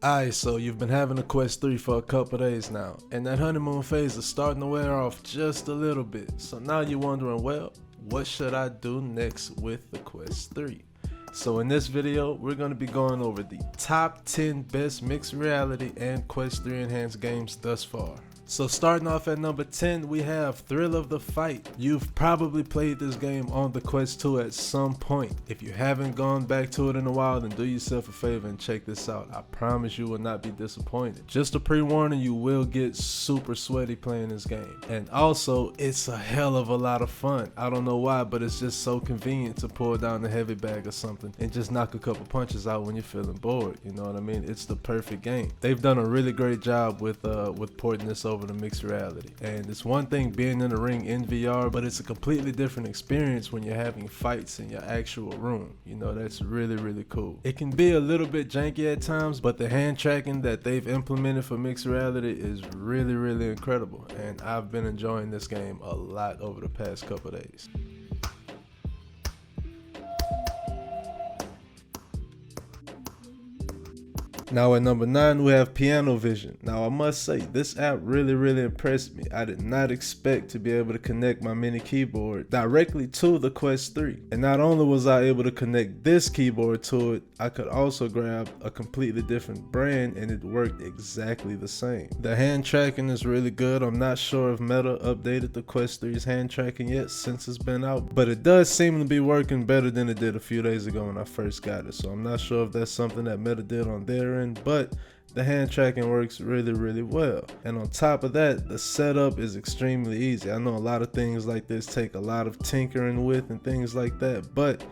Alright, so you've been having a Quest 3 for a couple days now, and that honeymoon phase is starting to wear off just a little bit. So now you're wondering, well, what should I do next with the Quest 3? So in this video, we're going to be going over the top 10 best mixed reality and Quest 3 enhanced games thus far. So starting off at number 10, we have Thrill of the Fight. You've probably played this game on the Quest 2 at some point. If you haven't gone back to it in a while, then do yourself a favor and check this out. I promise you will not be disappointed. Just a pre-warning, you will get super sweaty playing this game. And also, it's a hell of a lot of fun. I don't know why, but it's just so convenient to pull down the heavy bag or something and just knock a couple punches out when you're feeling bored. You know what I mean? It's the perfect game. They've done a really great job with porting this over to mixed reality, and it's one thing being in the ring in VR, but it's a completely different experience when you're having fights in your actual room. You know, that's really cool. It can be a little bit janky at times, but the hand tracking that they've implemented for mixed reality is really incredible, and I've been enjoying this game a lot over the past couple days. Now at number 9, we have Piano Vision. Now I must say, this app really impressed me. I did not expect to be able to connect my mini keyboard directly to the Quest 3. And not only was I able to connect this keyboard to it, I could also grab a completely different brand and it worked exactly the same. The hand tracking is really good. I'm not sure if Meta updated the Quest 3's hand tracking yet since it's been out, but it does seem to be working better than it did a few days ago when I first got it. So I'm not sure if that's something that Meta did on their end, but the hand tracking works really well. And on top of that, the setup is extremely easy. I know a lot of things like this take a lot of tinkering with and things like that, but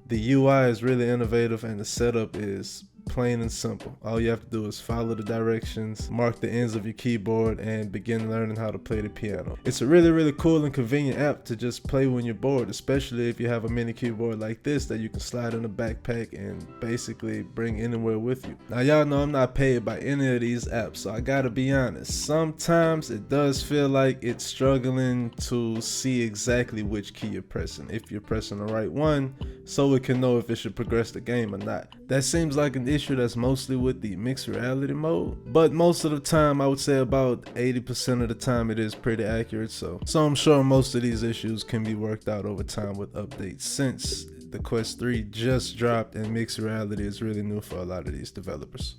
the UI is really innovative and the setup is plain and simple. All you have to do is follow the directions, mark the ends of your keyboard, and begin learning how to play the piano. It's a really cool and convenient app to just play when you're bored, especially if you have a mini keyboard like this that you can slide in a backpack and basically bring anywhere with you. Now y'all know I'm not paid by any of these apps, so I gotta be honest. Sometimes it does feel like it's struggling to see exactly which key you're pressing, if you're pressing the right one, so it can know if it should progress the game or not. That seems like an issue that's mostly with the mixed reality mode, but most of the time, I would say about 80% of the time, it is pretty accurate. So I'm sure most of these issues can be worked out over time with updates, since the Quest 3 just dropped and mixed reality is really new for a lot of these developers.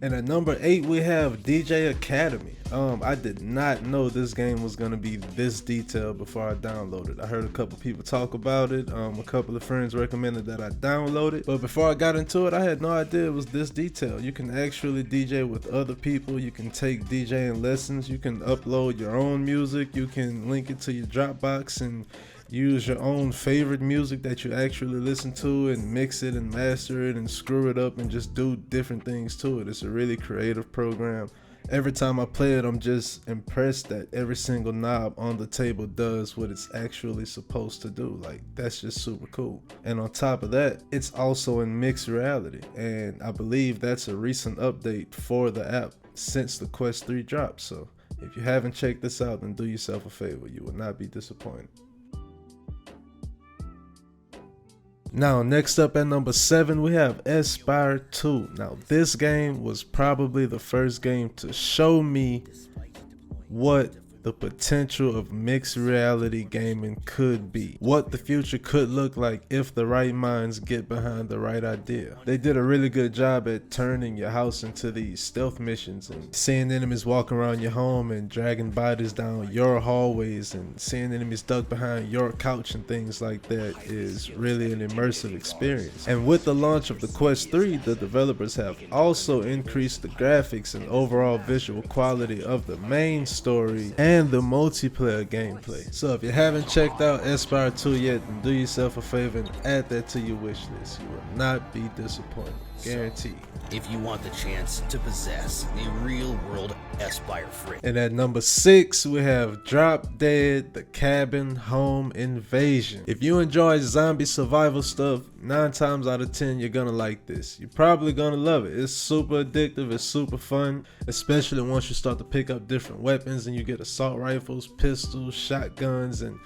And at number 8, we have DJ Academy. I did not know this game was gonna be this detailed before I downloaded. I heard a couple people talk about it. A couple of friends recommended that I download it, but before I got into it, I had no idea it was this detailed. You can actually DJ with other people. You can take DJing lessons. You can upload your own music. You can link it to your Dropbox and use your own favorite music that you actually listen to and mix it and master it and screw it up and just do different things to it. It's a really creative program. Every time I play it, I'm just impressed that every single knob on the table does what it's actually supposed to do. Like, that's just super cool. And on top of that, it's also in mixed reality, and I believe that's a recent update for the app since the Quest 3 dropped. So if you haven't checked this out, then do yourself a favor. You will not be disappointed. Now, next up at number 7, we have Aspire 2. Now, this game was probably the first game to show me what the potential of mixed reality gaming could be, what the future could look like if the right minds get behind the right idea. They did a really good job at turning your house into these stealth missions and seeing enemies walk around your home and dragging bodies down your hallways and seeing enemies ducked behind your couch and things like that is really an immersive experience. And with the launch of the Quest 3, the developers have also increased the graphics and overall visual quality of the main story and the multiplayer gameplay. So if you haven't checked out Aspire 2 yet, then do yourself a favor and add that to your wish list. You will not be disappointed, guaranteed. If you want the chance to possess a real-world Aspire fridge. And at number 6, we have Drop Dead: The Cabin Home Invasion. If you enjoy zombie survival stuff, 9 times out of 10 you're gonna like this. You're probably gonna love it. It's super addictive, it's super fun, especially once you start to pick up different weapons and you get assault rifles, pistols, shotguns, and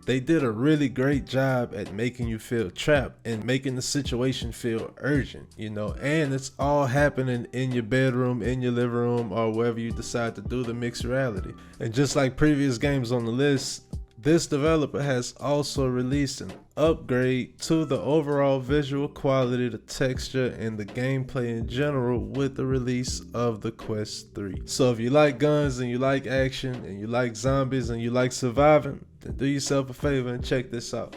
They did a really great job at making you feel trapped and making the situation feel urgent, you know, and it's all happening in your bedroom, in your living room, or wherever you decide to do the mixed reality. And just like previous games on the list, this developer has also released an upgrade to the overall visual quality, the texture, and the gameplay in general with the release of the Quest 3. So if you like guns and you like action and you like zombies and you like surviving, then do yourself a favor and check this out.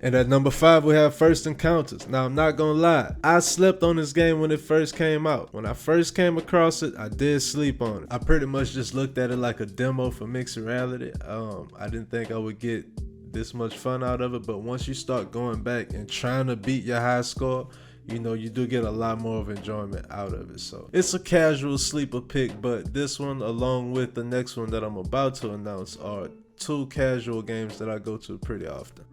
And at number 5, we have First Encounters. Now, I'm not gonna lie, I slept on this game when it first came out. When I first came across it, I did sleep on it. I pretty much just looked at it like a demo for mixed reality. I didn't think I would get this much fun out of it, but once you start going back and trying to beat your high score, you know, you do get a lot more of enjoyment out of it. So it's a casual sleeper pick, but this one, along with the next one that I'm about to announce, are 2 casual games that I go to pretty often.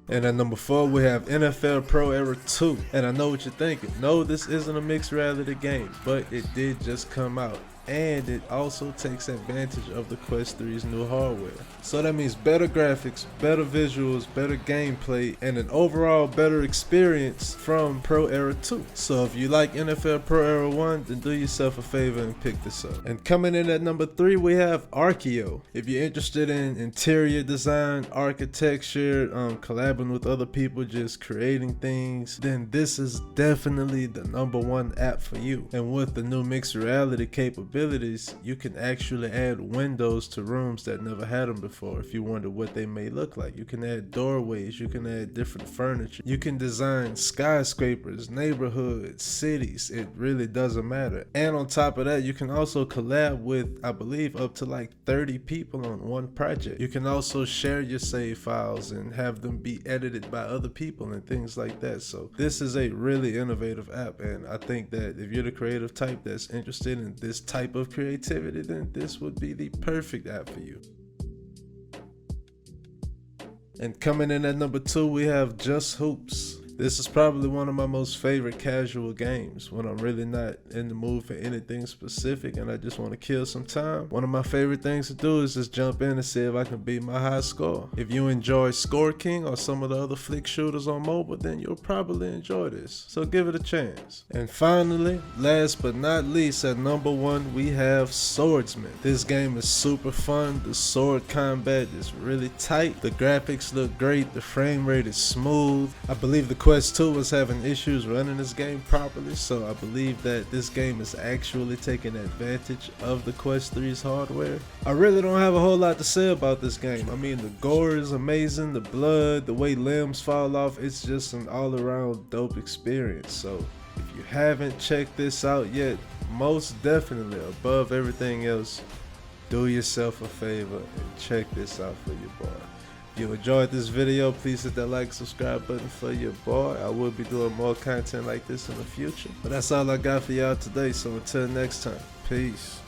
And at number 4, we have NFL Pro Era 2. And I know what you're thinking. No, this isn't a mixed reality game, but it did just come out. And it also takes advantage of the Quest 3's new hardware. So that means better graphics, better visuals, better gameplay, and an overall better experience from Pro Era 2. So if you like NFL Pro Era 1, then do yourself a favor and pick this up. And coming in at number 3, we have Archeo. If you're interested in interior design, architecture, collaborating with other people, just creating things, then this is definitely the #1 app for you. And with the new mixed reality capabilities, you can actually add windows to rooms that never had them before. If you wonder what they may look like, you can add doorways, you can add different furniture, you can design skyscrapers, neighborhoods, cities. It really doesn't matter. And on top of that, you can also collab with, I believe, up to like 30 people on one project. You can also share your save files and have them be edited by other people and things like that. So this is a really innovative app, and I think that if you're the creative type that's interested in this type of creativity, then this would be the perfect app for you. And coming in at number 2, we have Just Hoops. This is probably one of my most favorite casual games when I'm really not in the mood for anything specific and I just want to kill some time. One of my favorite things to do is just jump in and see if I can beat my high score. If you enjoy Score King or some of the other flick shooters on mobile, then you'll probably enjoy this. So give it a chance. And finally, last but not least, at number 1, we have Swordsman. This game is super fun. The sword combat is really tight. The graphics look great. The frame rate is smooth. I believe the Quest 2 was having issues running this game properly, so I believe that this game is actually taking advantage of the Quest 3's hardware. I really don't have a whole lot to say about this game. I mean, the gore is amazing, the blood, the way limbs fall off, it's just an all-around dope experience. So if you haven't checked this out yet, most definitely, above everything else, do yourself a favor and check this out for your boy. If you enjoyed this video, please hit that like, subscribe button for your boy. I will be doing more content like this in the future. But that's all I got for y'all today, so until next time, peace.